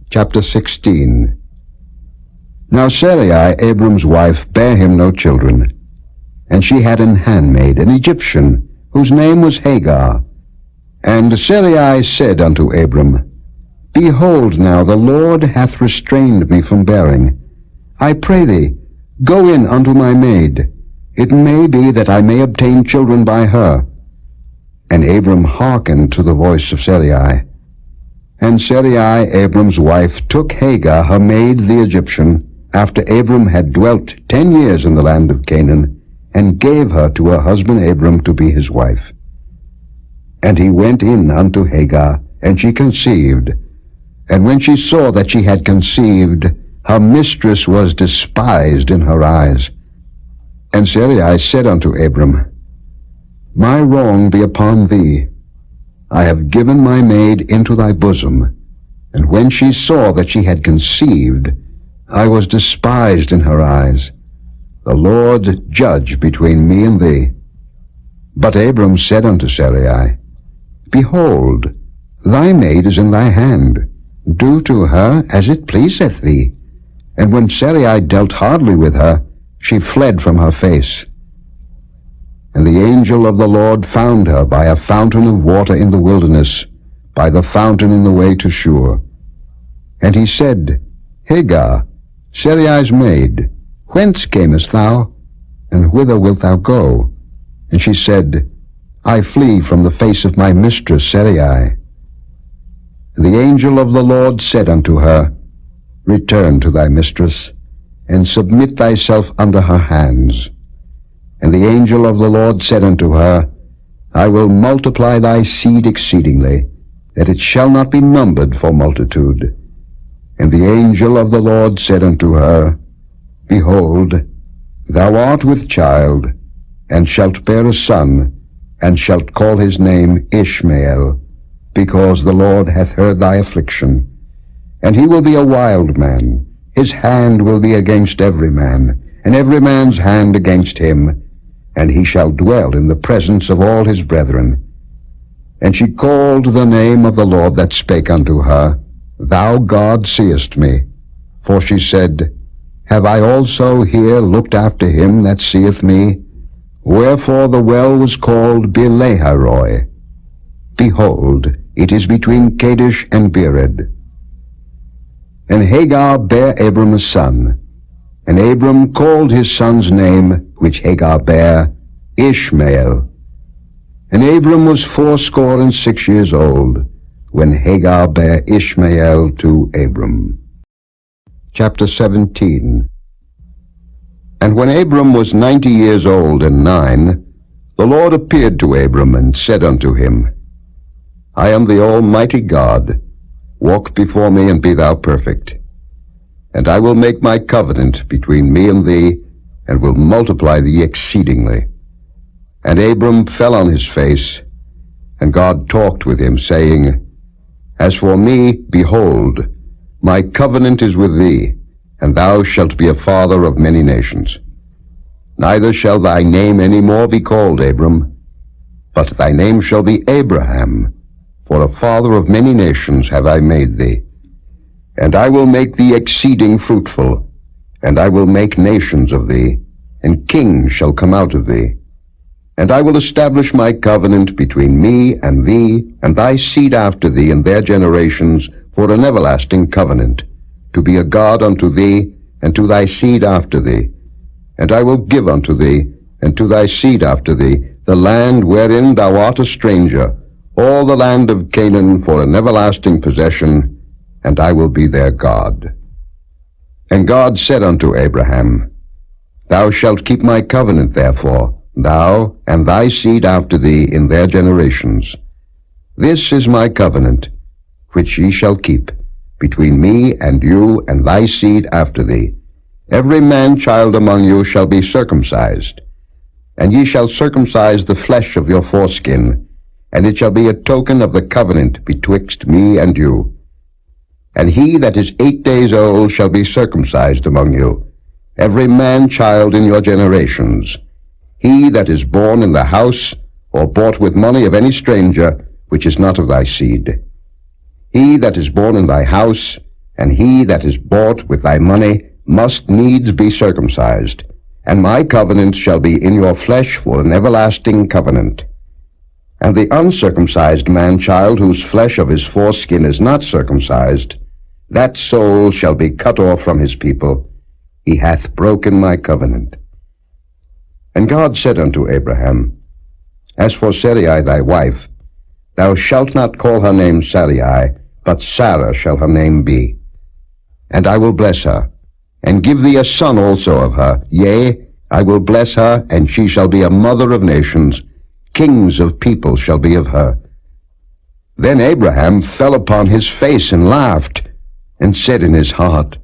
Chapter 16. Now Sarai, Abram's wife, bare him no children, and she had an handmaid, an Egyptian, whose name was Hagar. And Sarai said unto Abram, Behold, now the Lord hath restrained me from bearing. I pray thee, go in unto my maid. It may be that I may obtain children by her. And Abram hearkened to the voice of Sarai. And Sarai, Abram's wife, took Hagar, her maid, the Egyptian, after Abram had dwelt 10 years in the land of Canaan, and gave her to her husband Abram to be his wife. And he went in unto Hagar, and she conceived. And when she saw that she had conceived, her mistress was despised in her eyes. And Sarai said unto Abram, My wrong be upon thee. I have given my maid into thy bosom. And when she saw that she had conceived, I was despised in her eyes. The Lord judge between me and thee. But Abram said unto Sarai, Behold, thy maid is in thy hand. Do to her as it pleaseth thee. And when Sarai dealt hardly with her, she fled from her face. And the angel of the Lord found her by a fountain of water in the wilderness, by the fountain in the way to Shur. And he said, Hagar, Sarai's maid, whence camest thou, and whither wilt thou go? And she said, I flee from the face of my mistress Sarai. And the angel of the Lord said unto her, Return to thy mistress, and submit thyself under her hands. And the angel of the Lord said unto her, I will multiply thy seed exceedingly, that it shall not be numbered for multitude. And the angel of the Lord said unto her, Behold, thou art with child, and shalt bear a son, and shalt call his name Ishmael, because the Lord hath heard thy affliction. And he will be a wild man, his hand will be against every man, and every man's hand against him, and he shall dwell in the presence of all his brethren. And she called the name of the Lord that spake unto her, Thou God seest me. For she said, Have I also here looked after him that seeth me? Wherefore the well was called Belaharoi. Behold, it is between Kadesh and Bered. And Hagar bare Abram a son, and Abram called his son's name, which Hagar bare, Ishmael. And Abram was 86 years old, when Hagar bare Ishmael to Abram. Chapter 17. And when Abram was 90 years old and 9, the Lord appeared to Abram and said unto him, I am the Almighty God. Walk before me, and be thou perfect. And I will make my covenant between me and thee, and will multiply thee exceedingly. And Abram fell on his face, and God talked with him, saying, As for me, behold, my covenant is with thee, and thou shalt be a father of many nations. Neither shall thy name any more be called Abram, but thy name shall be Abraham, for a father of many nations have I made thee. And I will make thee exceeding fruitful, and I will make nations of thee, and kings shall come out of thee. And I will establish my covenant between me and thee, and thy seed after thee and their generations, for an everlasting covenant, to be a God unto thee, and to thy seed after thee. And I will give unto thee, and to thy seed after thee, the land wherein thou art a stranger, all the land of Canaan for an everlasting possession, and I will be their God. And God said unto Abraham, Thou shalt keep my covenant, therefore, thou and thy seed after thee in their generations. This is my covenant, which ye shall keep, between me and you and thy seed after thee. Every man-child among you shall be circumcised, and ye shall circumcise the flesh of your foreskin, and it shall be a token of the covenant betwixt me and you. And he that is 8 days old shall be circumcised among you, every man-child in your generations. He that is born in the house, or bought with money of any stranger, which is not of thy seed. He that is born in thy house, and he that is bought with thy money must needs be circumcised. And my covenant shall be in your flesh for an everlasting covenant. And the uncircumcised man-child, whose flesh of his foreskin is not circumcised, that soul shall be cut off from his people. He hath broken my covenant. And God said unto Abraham, As for Sarai thy wife, thou shalt not call her name Sarai, but Sarah shall her name be. And I will bless her, and give thee a son also of her. Yea, I will bless her, and she shall be a mother of nations. Kings of people shall be of her. Then Abraham fell upon his face and laughed, and said in his heart,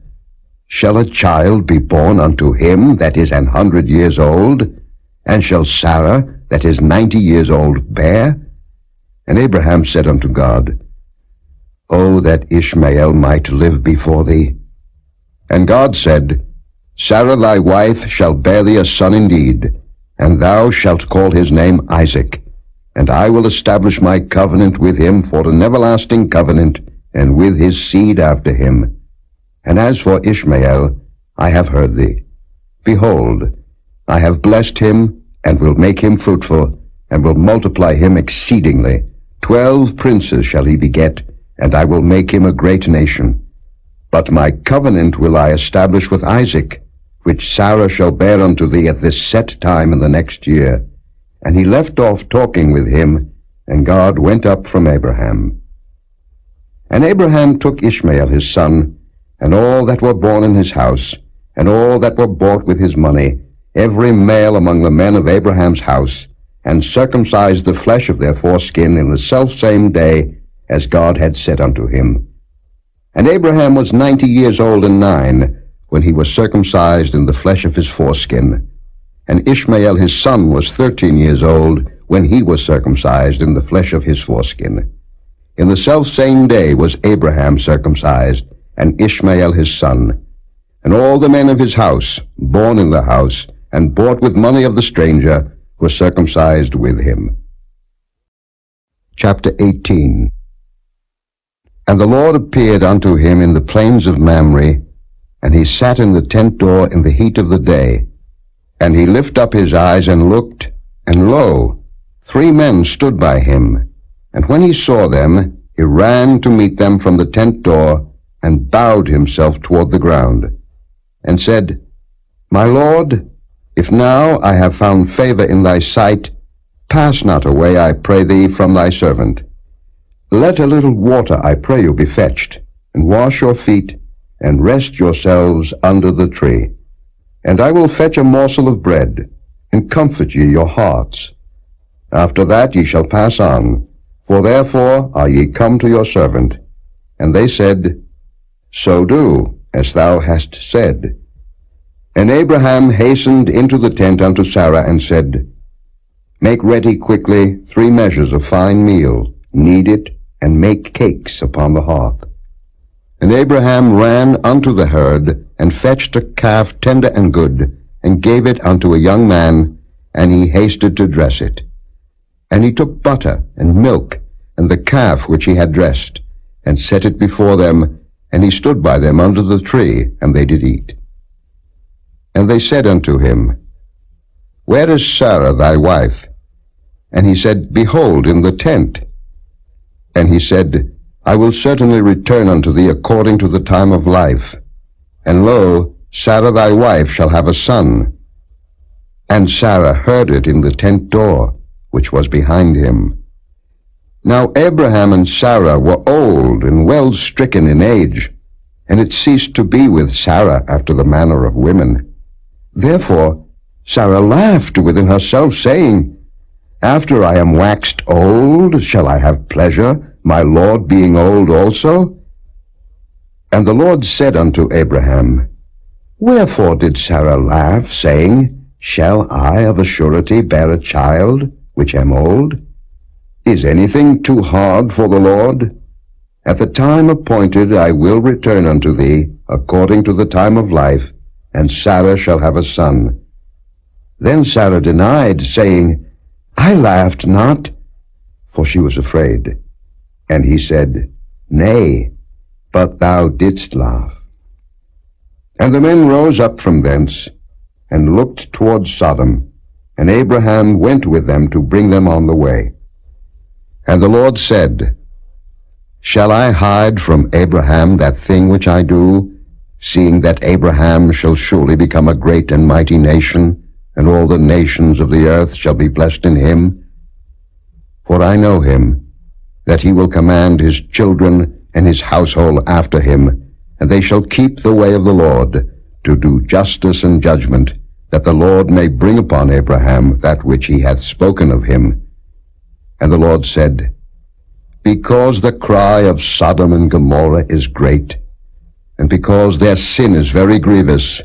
Shall a child be born unto him that is 100 years old? And shall Sarah that is 90 years old bear? And Abraham said unto God, O that Ishmael might live before thee. And God said, Sarah thy wife shall bear thee a son indeed, and thou shalt call his name Isaac. And I will establish my covenant with him for an everlasting covenant, and with his seed after him. And as for Ishmael, I have heard thee. Behold, I have blessed him, and will make him fruitful, and will multiply him exceedingly. 12 princes shall he beget, and I will make him a great nation. But my covenant will I establish with Isaac, which Sarah shall bear unto thee at this set time in the next year. And he left off talking with him, and God went up from Abraham. And Abraham took Ishmael his son, and all that were born in his house, and all that were bought with his money, every male among the men of Abraham's house, and circumcised the flesh of their foreskin in the selfsame day, as God had said unto him. And Abraham was 90 years old and 9, when he was circumcised in the flesh of his foreskin. And Ishmael his son was 13 years old, when he was circumcised in the flesh of his foreskin. In the selfsame day was Abraham circumcised, and Ishmael his son. And all the men of his house, born in the house, and bought with money of the stranger, were circumcised with him. Chapter 18. And the Lord appeared unto him in the plains of Mamre, and he sat in the tent door in the heat of the day. And he lifted up his eyes and looked, and lo, 3 men stood by him. And when he saw them, he ran to meet them from the tent door, and bowed himself toward the ground, and said, My Lord, if now I have found favor in thy sight, pass not away, I pray thee, from thy servant. Let a little water, I pray you, be fetched, and wash your feet, and rest yourselves under the tree. And I will fetch a morsel of bread, and comfort ye your hearts. After that ye shall pass on, for therefore are ye come to your servant. And they said, So do, as thou hast said. And Abraham hastened into the tent unto Sarah, and said, Make ready quickly 3 measures of fine meal, knead it, and make cakes upon the hearth. And Abraham ran unto the herd, and fetched a calf tender and good, and gave it unto a young man, and he hasted to dress it. And he took butter and milk, and the calf which he had dressed, and set it before them, and he stood by them under the tree, and they did eat. And they said unto him, Where is Sarah thy wife? And he said, Behold, in the tent. And he said, I will certainly return unto thee according to the time of life. And lo, Sarah thy wife shall have a son. And Sarah heard it in the tent door, which was behind him. Now Abraham and Sarah were old and well stricken in age, and it ceased to be with Sarah after the manner of women. Therefore Sarah laughed within herself, saying, After I am waxed old, shall I have pleasure, my Lord being old also? And the Lord said unto Abraham, Wherefore did Sarah laugh, saying, Shall I of a surety bear a child, which am old? Is anything too hard for the Lord? At the time appointed I will return unto thee, according to the time of life, and Sarah shall have a son. Then Sarah denied, saying, I laughed not, for she was afraid. And he said, Nay, but thou didst laugh. And the men rose up from thence, and looked toward Sodom, and Abraham went with them to bring them on the way. And the Lord said, Shall I hide from Abraham that thing which I do, seeing that Abraham shall surely become a great and mighty nation, and all the nations of the earth shall be blessed in him? For I know him, that he will command his children and his household after him, and they shall keep the way of the Lord, to do justice and judgment, that the Lord may bring upon Abraham that which he hath spoken of him. And the Lord said, Because the cry of Sodom and Gomorrah is great, and because their sin is very grievous,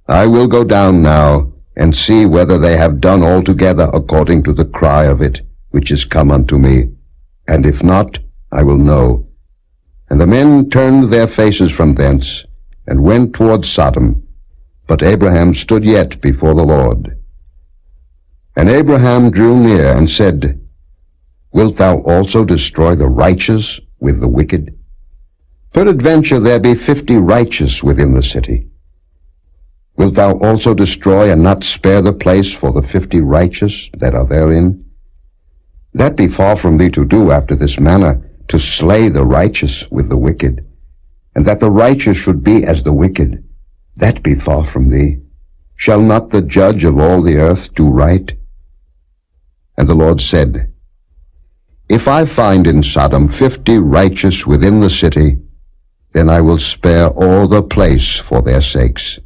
I will go down now, and see whether they have done altogether according to the cry of it, which is come unto me. And if not, I will know. And the men turned their faces from thence, and went toward Sodom. But Abraham stood yet before the Lord. And Abraham drew near, and said, Wilt thou also destroy the righteous with the wicked? Peradventure there be 50 righteous within the city. Wilt thou also destroy and not spare the place for the 50 righteous that are therein? That be far from thee to do after this manner, to slay the righteous with the wicked, and that the righteous should be as the wicked. That be far from thee. Shall not the judge of all the earth do right? And the Lord said, If I find in Sodom 50 righteous within the city, then I will spare all the place for their sakes.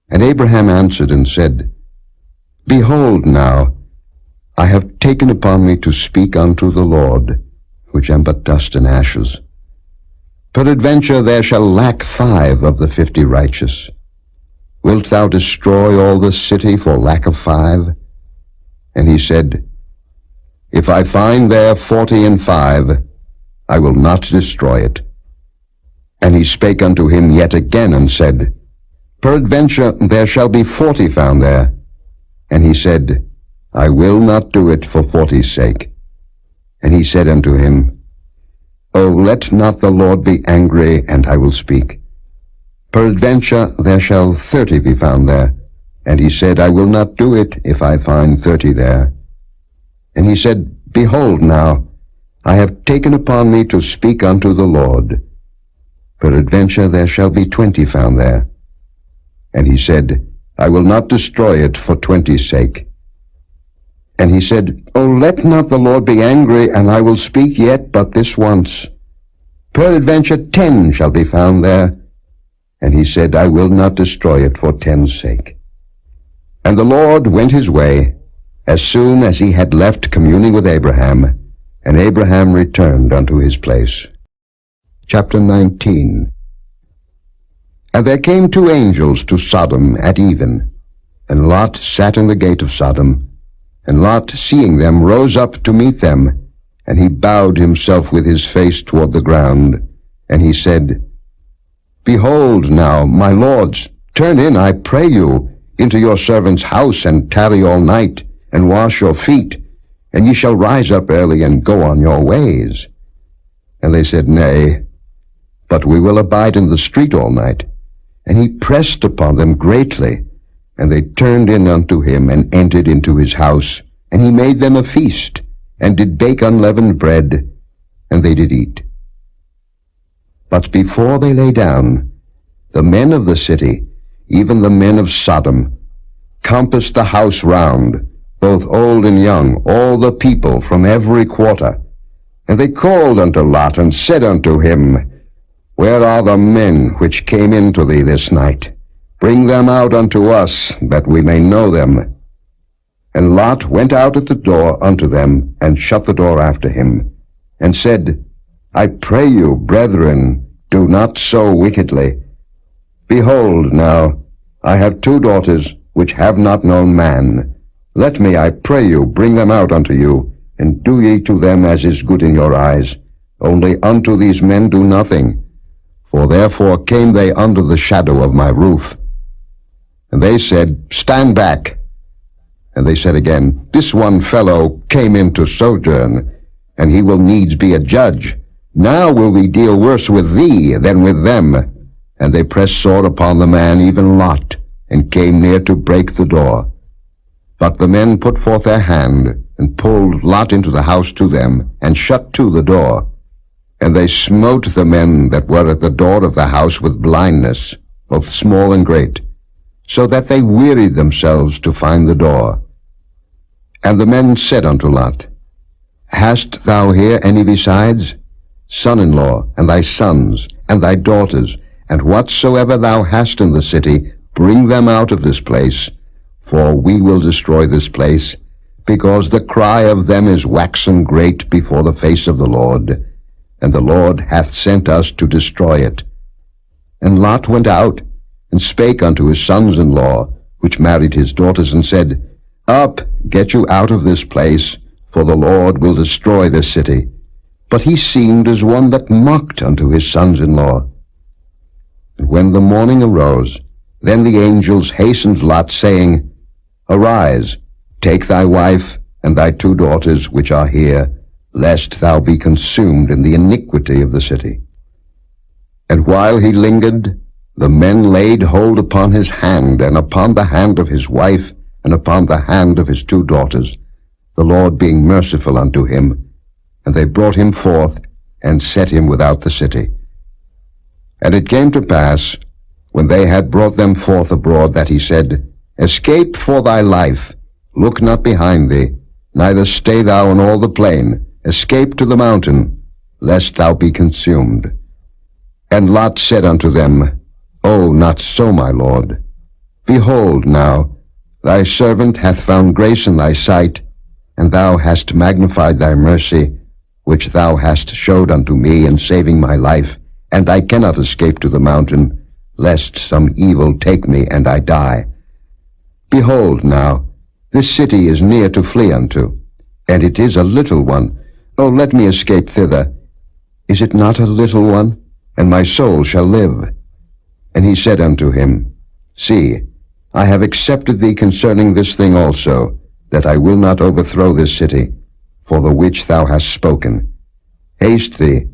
And Abraham answered and said, Behold now, I have taken upon me to speak unto the Lord, which am but dust and ashes. Peradventure there shall lack 5 of the 50 righteous. Wilt thou destroy all the city for lack of 5? And he said, If I find there 40 and 5, I will not destroy it. And he spake unto him yet again, and said, Peradventure there shall be 40 found there. And he said, I will not do it for 40's sake. And he said unto him, O let not the Lord be angry, and I will speak. Peradventure there shall 30 be found there. And he said, I will not do it if I find 30 there. And he said, Behold now, I have taken upon me to speak unto the Lord. Peradventure there shall be 20 found there. And he said, I will not destroy it for 20's sake. And he said, O let not the Lord be angry, and I will speak yet but this once. Peradventure 10 shall be found there. And he said, I will not destroy it for 10's sake. And the Lord went his way, as soon as he had left communing with Abraham, and Abraham returned unto his place. Chapter 19. And there came 2 angels to Sodom at even, and Lot sat in the gate of Sodom. And Lot, seeing them, rose up to meet them, and he bowed himself with his face toward the ground. And he said, Behold now, my lords, turn in, I pray you, into your servant's house, and tarry all night, and wash your feet, and ye shall rise up early, and go on your ways. And they said, Nay, but we will abide in the street all night. And he pressed upon them greatly. And they turned in unto him, and entered into his house. And he made them a feast, and did bake unleavened bread, and they did eat. But before they lay down, the men of the city, even the men of Sodom, compassed the house round, both old and young, all the people from every quarter. And they called unto Lot, and said unto him, Where are the men which came into thee this night? Bring them out unto us, that we may know them. And Lot went out at the door unto them, and shut the door after him, and said, I pray you, brethren, do not so wickedly. Behold now, I have 2 daughters, which have not known man. Let me, I pray you, bring them out unto you, and do ye to them as is good in your eyes. Only unto these men do nothing. For therefore came they under the shadow of my roof. And they said, Stand back. And they said again, This one fellow came in to sojourn, and he will needs be a judge. Now will we deal worse with thee than with them. And they pressed sore upon the man, even Lot, and came near to break the door. But the men put forth their hand, and pulled Lot into the house to them, and shut to the door. And they smote the men that were at the door of the house with blindness, both small and great, so that they wearied themselves to find the door. And the men said unto Lot, Hast thou here any besides? Son-in-law, and thy sons, and thy daughters, and whatsoever thou hast in the city, bring them out of this place, for we will destroy this place, because the cry of them is waxen great before the face of the Lord, and the Lord hath sent us to destroy it. And Lot went out, and spake unto his sons-in-law, which married his daughters, and said, Up, get you out of this place, for the Lord will destroy this city. But he seemed as one that mocked unto his sons-in-law. And when the morning arose, then the angels hastened Lot, saying, Arise, take thy wife and thy 2 daughters which are here, lest thou be consumed in the iniquity of the city. And while he lingered, the men laid hold upon his hand, and upon the hand of his wife, and upon the hand of his 2 daughters, the Lord being merciful unto him. And they brought him forth, and set him without the city. And it came to pass, when they had brought them forth abroad, that he said, Escape for thy life, look not behind thee, neither stay thou in all the plain, escape to the mountain, lest thou be consumed. And Lot said unto them, O, not so, my lord. Behold now, thy servant hath found grace in thy sight, and thou hast magnified thy mercy, which thou hast showed unto me in saving my life, and I cannot escape to the mountain, lest some evil take me, and I die. Behold now, this city is near to flee unto, and it is a little one. O let me escape thither. Is it not a little one? And my soul shall live. And he said unto him, See, I have accepted thee concerning this thing also, that I will not overthrow this city, for the which thou hast spoken. Haste thee,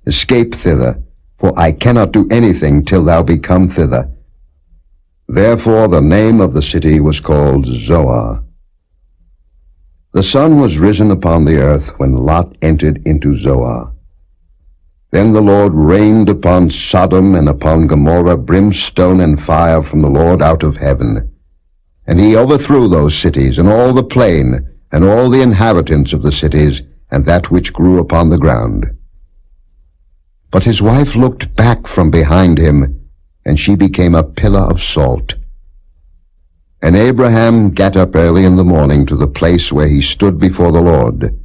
escape thither, for I cannot do anything till thou be come thither. Therefore the name of the city was called Zoar. The sun was risen upon the earth when Lot entered into Zoar. Then the Lord rained upon Sodom and upon Gomorrah brimstone and fire from the Lord out of heaven. And he overthrew those cities, and all the plain, and all the inhabitants of the cities, and that which grew upon the ground. But his wife looked back from behind him, and she became a pillar of salt. And Abraham gat up early in the morning to the place where he stood before the Lord.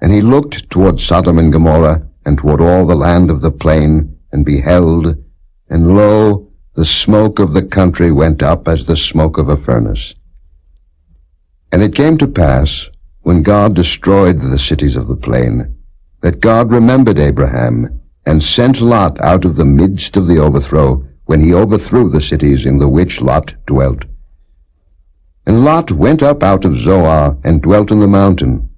And he looked toward Sodom and Gomorrah, and toward all the land of the plain, and beheld, and lo, the smoke of the country went up as the smoke of a furnace. And it came to pass, when God destroyed the cities of the plain, that God remembered Abraham, and sent Lot out of the midst of the overthrow, when he overthrew the cities in the which Lot dwelt. And Lot went up out of Zoar, and dwelt in the mountain,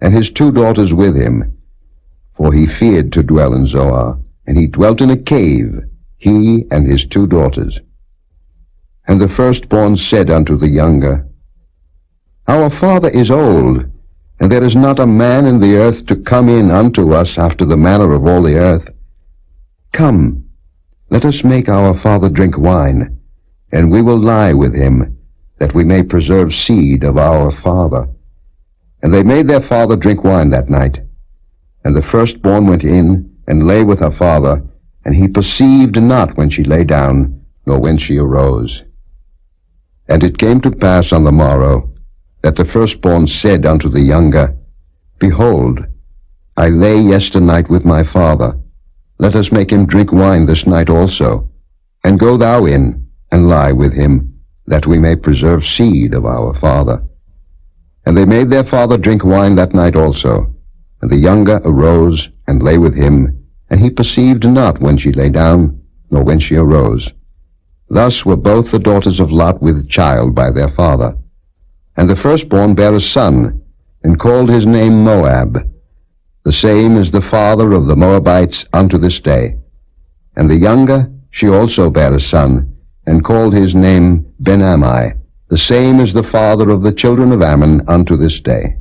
and his 2 daughters with him, for he feared to dwell in Zoar, and he dwelt in a cave, he and his 2 daughters. And the firstborn said unto the younger, Our father is old, and there is not a man in the earth to come in unto us after the manner of all the earth. Come, let us make our father drink wine, and we will lie with him, that we may preserve seed of our father. And they made their father drink wine that night. And the firstborn went in, and lay with her father, and he perceived not when she lay down, nor when she arose. And it came to pass on the morrow, that the firstborn said unto the younger, Behold, I lay yesternight with my father. Let us make him drink wine this night also, and go thou in, and lie with him, that we may preserve seed of our father. And they made their father drink wine that night also. And the younger arose, and lay with him, and he perceived not when she lay down, nor when she arose. Thus were both the daughters of Lot with child by their father. And the firstborn bare a son, and called his name Moab. The same is the father of the Moabites unto this day. And the younger, she also bare a son, and called his name Ben-Ammi. The same is the father of the children of Ammon unto this day.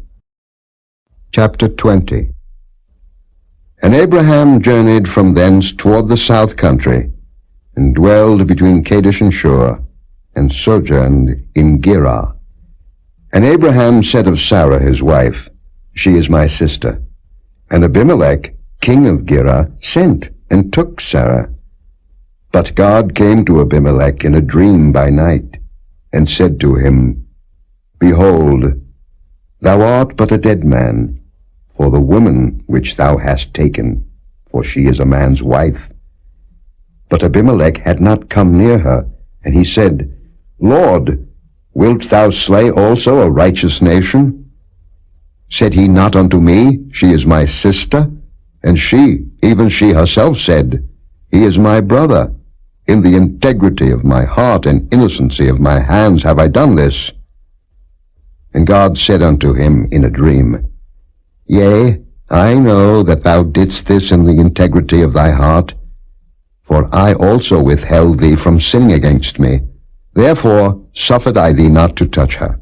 Chapter 20. And Abraham journeyed from thence toward the south country, and dwelled between Kadesh and Shur, and sojourned in Gerar. And Abraham said of Sarah his wife, She is my sister. And Abimelech, king of Gerar, sent and took Sarah. But God came to Abimelech in a dream by night, and said to him, Behold, thou art but a dead man, for the woman which thou hast taken, for she is a man's wife. But Abimelech had not come near her, and he said, Lord, wilt thou slay also a righteous nation? Said he not unto me, She is my sister? And she, even she herself, said, He is my brother. In the integrity of my heart and innocency of my hands have I done this. And God said unto him in a dream, Yea, I know that thou didst this in the integrity of thy heart, for I also withheld thee from sinning against me. Therefore suffered I thee not to touch her.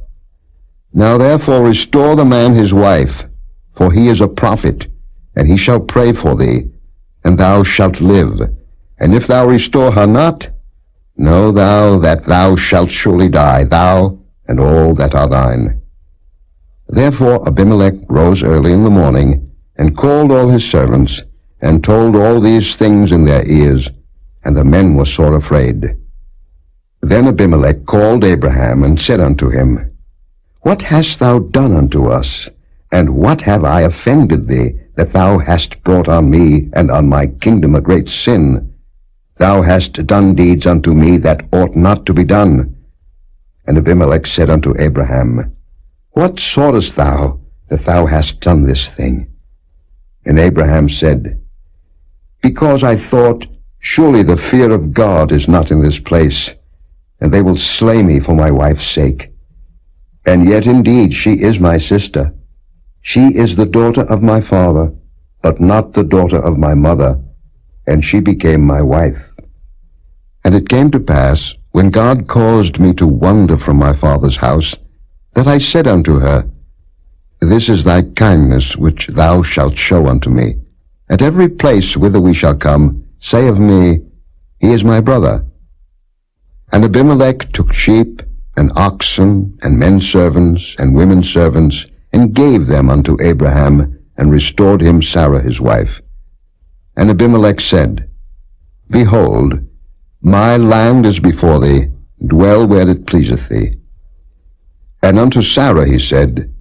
Now therefore restore the man his wife, for he is a prophet, and he shall pray for thee, and thou shalt live. And if thou restore her not, know thou that thou shalt surely die, thou and all that are thine. Therefore Abimelech rose early in the morning, and called all his servants, and told all these things in their ears, and the men were sore afraid. Then Abimelech called Abraham, and said unto him, What hast thou done unto us? And what have I offended thee, that thou hast brought on me and on my kingdom a great sin? Thou hast done deeds unto me that ought not to be done. And Abimelech said unto Abraham, What sawest thou, that thou hast done this thing? And Abraham said, Because I thought, Surely the fear of God is not in this place, and they will slay me for my wife's sake. And yet indeed she is my sister. She is the daughter of my father, but not the daughter of my mother, and she became my wife. And it came to pass, when God caused me to wander from my father's house, that I said unto her, This is thy kindness which thou shalt show unto me. At every place whither we shall come, say of me, He is my brother. And Abimelech took sheep, and oxen, and men servants, and women servants, and gave them unto Abraham, and restored him Sarah his wife. And Abimelech said, Behold, my land is before thee, dwell where it pleaseth thee. And unto Sarah he said,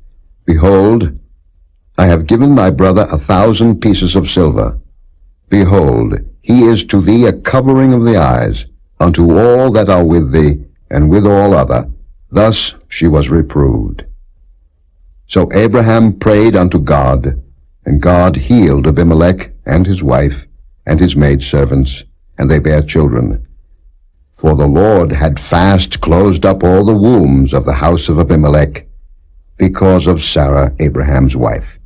Behold, I have given my brother 1,000 pieces of silver. Behold, he is to thee a covering of the eyes, unto all that are with thee, and with all other. Thus she was reproved. So Abraham prayed unto God, and God healed Abimelech and his wife, and his maidservants, and they bare children. For the Lord had fast closed up all the wombs of the house of Abimelech, because of Sarah Abraham's wife.